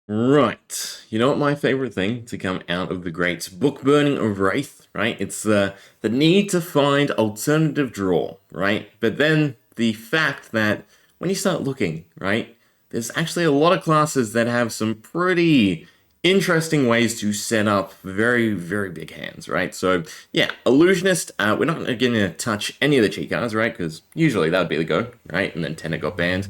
Right. You know what my favorite thing to come out of the great book burning of Rathe, right? It's the need to find alternative draw, right? But then the fact that when you start looking, right, there's actually a lot of classes that have some pretty interesting ways to set up very, very big hands, right? So yeah, Illusionist, we're not going to touch any of the cheat cards, right? Because usually that would be the go, right? And then Tenet got banned.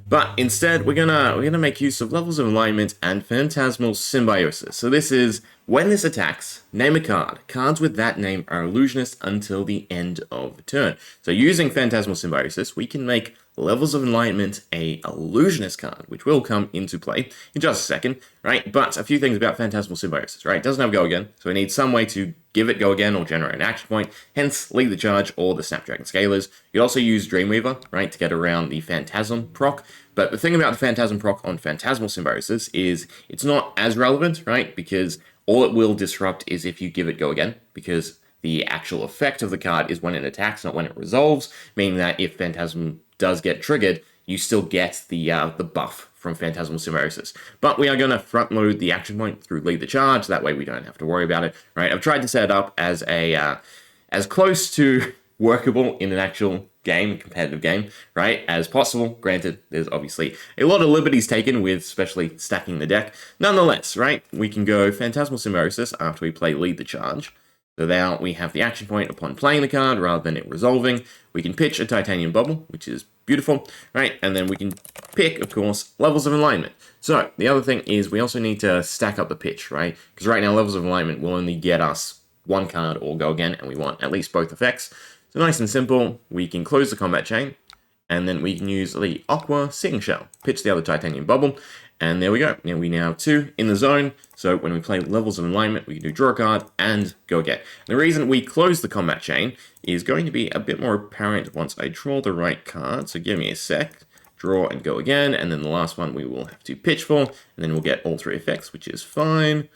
But instead, we're gonna make use of levels of alignment and phantasmal symbiosis. So this is when this attacks, name a card. Cards with that name are illusionist until the end of the turn. So using phantasmal symbiosis, we can make levels of alignment a illusionist card, which will come into play in just a second, right? But a few things about phantasmal symbiosis, right? It doesn't have go again, so we need some way to give it go again or generate an action point, hence lead the charge or the Snapdragon Scalers. You also use Dreamweaver, right, to get around the Phantasm proc. But the thing about the Phantasm proc on Phantasmal Symbiosis is it's not as relevant, right, because all it will disrupt is if you give it go again, because the actual effect of the card is when it attacks, not when it resolves, meaning that if Phantasm does get triggered, you still get the buff from Phantasmal Symbiosis. But we are going to front load the action point through Lead the Charge, that way we don't have to worry about it, right? I've tried to set it up as as close to workable in an actual game, competitive game, right, as possible. Granted, there's obviously a lot of liberties taken with especially stacking the deck. Nonetheless, right, we can go Phantasmal Symbiosis after we play Lead the Charge. So now we have the action point upon playing the card rather than it resolving. We can pitch a Titanium Bubble, which is beautiful, right? And then we can pick, of course, levels of alignment. So the other thing is we also need to stack up the pitch, right? Because right now levels of alignment will only get us one card or go again, and we want at least both effects. So nice and simple, we can close the combat chain, and then we can use the Aqua Sing Shell, pitch the other Titanium Bubble, and there we go. Now we now have two in the zone, so when we play levels of alignment, we can do draw a card and go again. The reason we close the combat chain is going to be a bit more apparent once I draw the right card, so give me a sec. Draw and go again, and then the last one we will have to pitch for, and then we'll get all three effects, which is fine.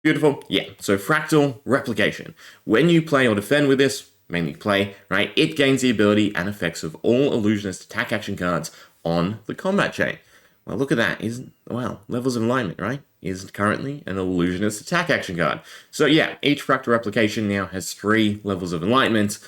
Beautiful. Yeah, so Fractal Replication. When you play or defend with this, mainly play, right, it gains the ability and effects of all illusionist attack action cards on the combat chain. Well, look at that. Well, levels of alignment, right? Is currently an illusionist attack action card. So yeah, each Fractal Replication now has 3 levels of alignment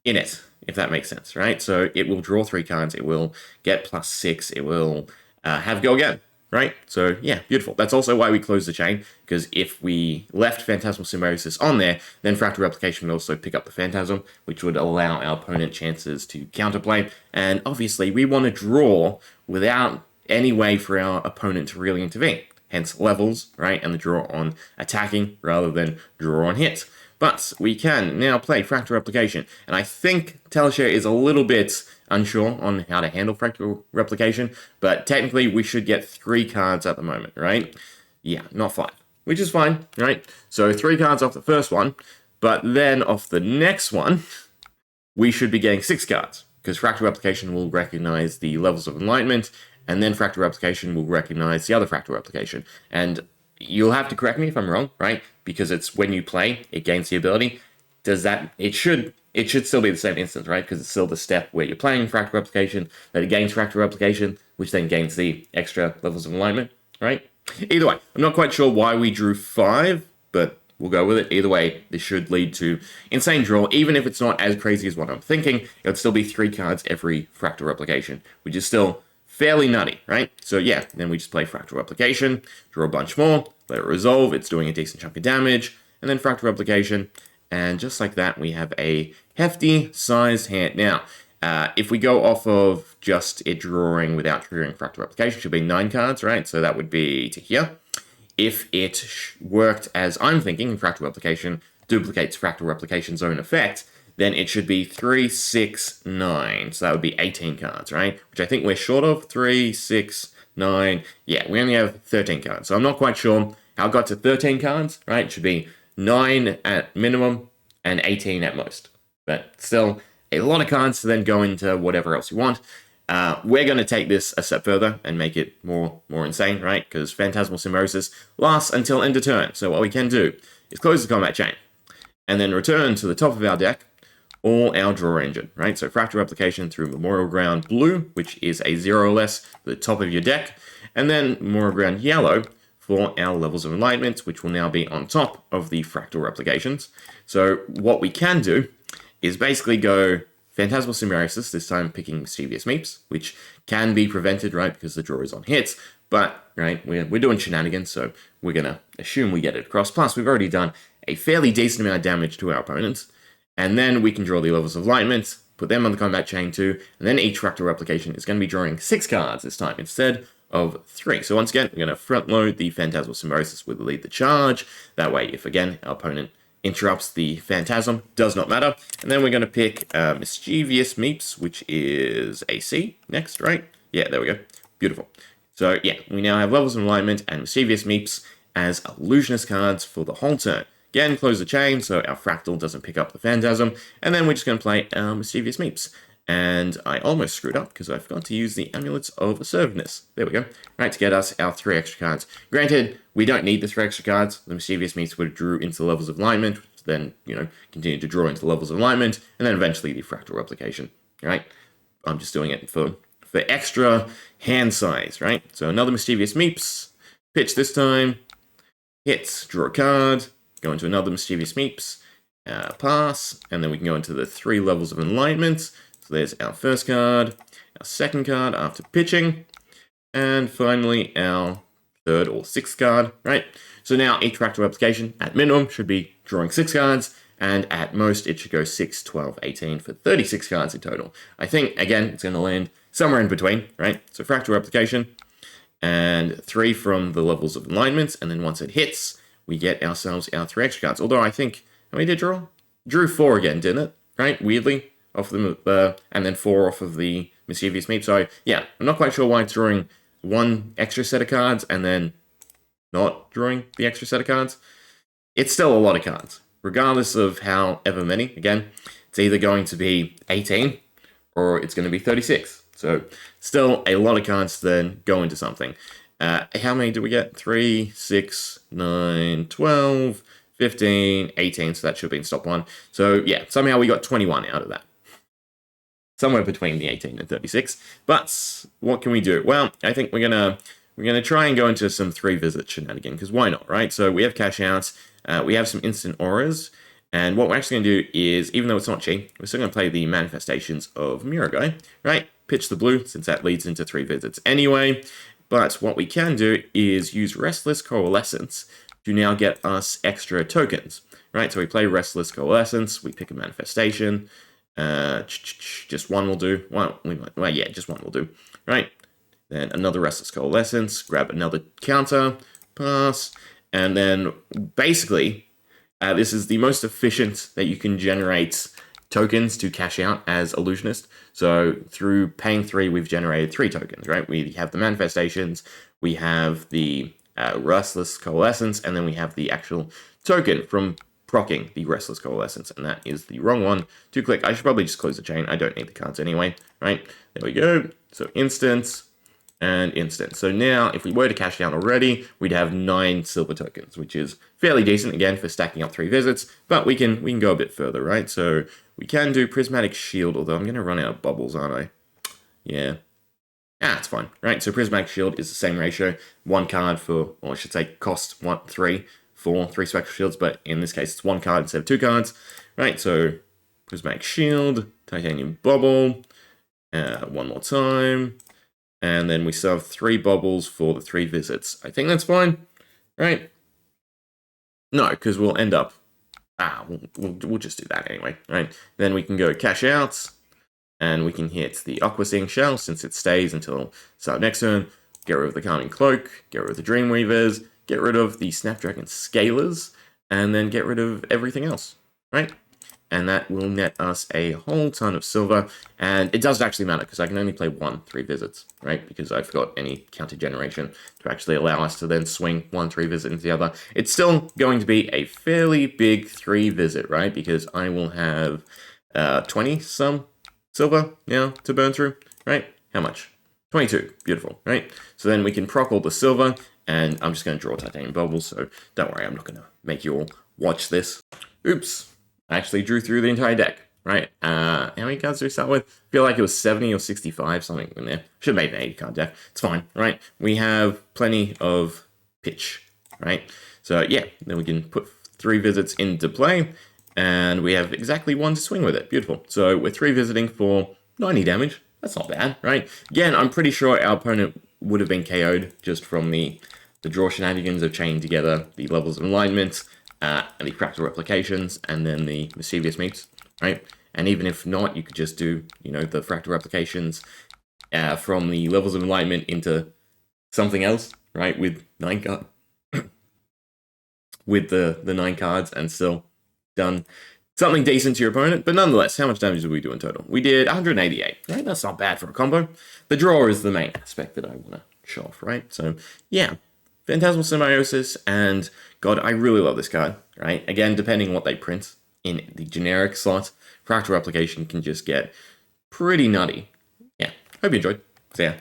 in it, if that makes sense, right? So it will draw 3 cards, it will get +6, it will have go again, right? So yeah, beautiful. That's also why we close the chain, because if we left Phantasmal Symbiosis on there, then Fractal Replication would also pick up the Phantasm, which would allow our opponent chances to counterplay. And obviously, we want to draw without any way for our opponent to really intervene. Hence levels, right? And the draw on attacking rather than draw on hit. But we can now play Fractal Replication. And I think Teleshare is a little bit unsure on how to handle Fractal Replication, but technically we should get 3 cards at the moment, right? Yeah, not 5, which is fine, right? So 3 cards off the first one, but then off the next one, we should be getting 6 cards, because Fractal Replication will recognize the levels of enlightenment, and then Fractal Replication will recognize the other Fractal Replication. And you'll have to correct me if I'm wrong, right? Because it's when you play, it gains the ability. It should still be the same instance, right? Because it's still the step where you're playing Fractal Replication, that it gains Fractal Replication, which then gains the extra levels of alignment, right? Either way, I'm not quite sure why we drew 5, but we'll go with it. Either way, this should lead to insane draw. Even if it's not as crazy as what I'm thinking, it would still be 3 cards every Fractal Replication, which is still fairly nutty, right? So yeah, then we just play Fractal Replication, draw a bunch more, let it resolve, it's doing a decent chunk of damage, and then Fractal Replication, and just like that, we have a hefty sized hand. Now, if we go off of just it drawing without triggering Fractal Replication, it should be 9 cards, right? So that would be to here. If it worked as I'm thinking, Fractal Replication duplicates Fractal Replication Zone effect, then it should be 3, 6, 9. So that would be 18 cards, right? Which I think we're short of. 3, 6, 9. Yeah, we only have 13 cards. So I'm not quite sure how it got to 13 cards, right? It should be 9 at minimum and 18 at most. But still, a lot of cards to then go into whatever else you want. We're going to take this a step further and make it more insane, right? Because Phantasmal Symbiosis lasts until end of turn. So what we can do is close the combat chain and then return to the top of our deck all our draw engine, right? So Fractal Replication through Memorial Ground Blue, which is a 0 or less at the top of your deck, and then Memorial Ground Yellow for our levels of enlightenment, which will now be on top of the fractal replications. So what we can do is basically go Phantasmal Symbiosis, this time picking Mischievous Meeps, which can be prevented, right, because the draw is on hits, but, right, we're doing shenanigans, so we're going to assume we get it across. Plus, we've already done a fairly decent amount of damage to our opponents, and then we can draw the levels of enlightenment, put them on the combat chain too, and then each fractal replication is going to be drawing 6 cards this time instead of 3. So once again, we're going to front load the Phantasmal Symbiosis with Lead the Charge. That way, if again, our opponent interrupts the Phantasm, does not matter. And then we're going to pick Mischievous Meeps, which is AC next, right? Yeah, there we go. Beautiful. So yeah, we now have levels of enlightenment and Mischievous Meeps as illusionist cards for the whole turn. Again, close the chain so our fractal doesn't pick up the Phantasm, and then we're just going to play our Mischievous Meeps. And I almost screwed up because I forgot to use the Amulets of Assertiveness. There we go. Right, to get us our 3 extra cards. Granted, we don't need the 3 extra cards. The Mischievous Meeps would have drew into the levels of alignment, then, continue to draw into the levels of alignment, and then eventually the fractal replication. Right? I'm just doing it for extra hand size, right? So another Mischievous Meeps. Pitch this time. Hits. Draw a card. Go into another Mischievous Meeps. Pass. And then we can go into the 3 levels of enlightenment. So there's our first card, our second card after pitching, and finally our 3rd or 6th card, right? So now each fractal replication, at minimum, should be drawing 6 cards, and at most it should go 6, 12, 18 for 36 cards in total. I think, again, it's going to land somewhere in between, right? So fractal replication, and 3 from the levels of enlightenment, and then once it hits, we get ourselves our 3 extra cards. Although I think, how many did draw? Drew 4 again, didn't it? Right? Weirdly. Off them, and then 4 off of the Mischievous Meep. So, yeah, I'm not quite sure why it's drawing 1 extra set of cards and then not drawing the extra set of cards. It's still a lot of cards, regardless of however many. Again, it's either going to be 18 or it's going to be 36. So, still a lot of cards to then go into something. How many do we get? 3, 6, 9, 12, 15, 18. So that should be in stop 1. So, yeah, somehow we got 21 out of that. Somewhere between the 18 and 36. But what can we do? Well, I think we're gonna try and go into some 3 visit shenanigans, because why not, right? So we have cash outs, we have some instant auras, and what we're actually gonna do is, even though it's not cheap, we're still gonna play the manifestations of Miragai, right? Pitch the blue, since that leads into 3 visits anyway. But what we can do is use Restless Coalescence to now get us extra tokens, right? So we play Restless Coalescence, we pick a manifestation. Just 1 will do. Yeah, just 1 will do. Right. Then another Restless Coalescence. Grab another counter. Pass. And then basically, this is the most efficient that you can generate tokens to cash out as Illusionist. So through paying 3, we've generated 3 tokens, right? We have the manifestations, we have the Restless Coalescence, and then we have the actual token from proccing the Restless Coalescence, and that is the wrong one to click. I should probably just close the chain. I don't need the cards anyway, right? There we go. So instance and instance. So now, if we were to cash out already, we'd have 9 silver tokens, which is fairly decent, again, for stacking up 3 visits, but we can go a bit further, right? So we can do Prismatic Shield, although I'm going to run out of bubbles, aren't I? Yeah. It's fine, right? So Prismatic Shield is the same ratio. 1 card for, or I should say, cost 3 for 3 Spectral Shields, but in this case, it's 1 card instead of 2 cards, right? So Prismatic Shield, Titanium Bubble, 1 more time, and then we still have 3 bubbles for the 3 visits. I think that's fine, right? No, because we'll end up, we'll just do that anyway, right? Then we can go cash out, and we can hit the Aqua Seeing Shell, since it stays until start next turn, get rid of the Calming Cloak, get rid of the Dreamweavers, get rid of the Snapdragon Scalers, and then get rid of everything else, right? And that will net us a whole ton of silver, and it doesn't actually matter, because I can only play 3 visits, right? Because I forgot any counter generation to actually allow us to then swing 3 visit into the other. It's still going to be a fairly big 3 visit, right? Because I will have 20-some silver now to burn through, right? How much? 22. Beautiful, right? So then we can proc all the silver, and I'm just going to draw Titanium Bubbles, so don't worry, I'm not going to make you all watch this. Oops. I actually drew through the entire deck, right? How many cards do we start with? I feel like it was 70 or 65, something in there. Should have made an 80 card deck. It's fine, right? We have plenty of pitch, right? So yeah, then we can put 3 visits into play, and we have exactly 1 to swing with it. Beautiful. So we're 3 visiting for 90 damage. That's not bad, right? Again, I'm pretty sure our opponent would have been KO'd just from the draw shenanigans of chaining together the levels of alignment, and the fractal replications, and then the mischievous meats, right? And even if not, you could just do, the fractal replications from the levels of alignment into something else, right? With 9 cards, with the 9 cards, and still done something decent to your opponent. But nonetheless, how much damage did we do in total? We did 188, right? That's not bad for a combo. The draw is the main aspect that I want to show off, right? So yeah, Phantasmal Symbiosis, and God, I really love this card, right? Again, depending on what they print in the generic slot, Fractal Replication can just get pretty nutty. Yeah, hope you enjoyed. See ya.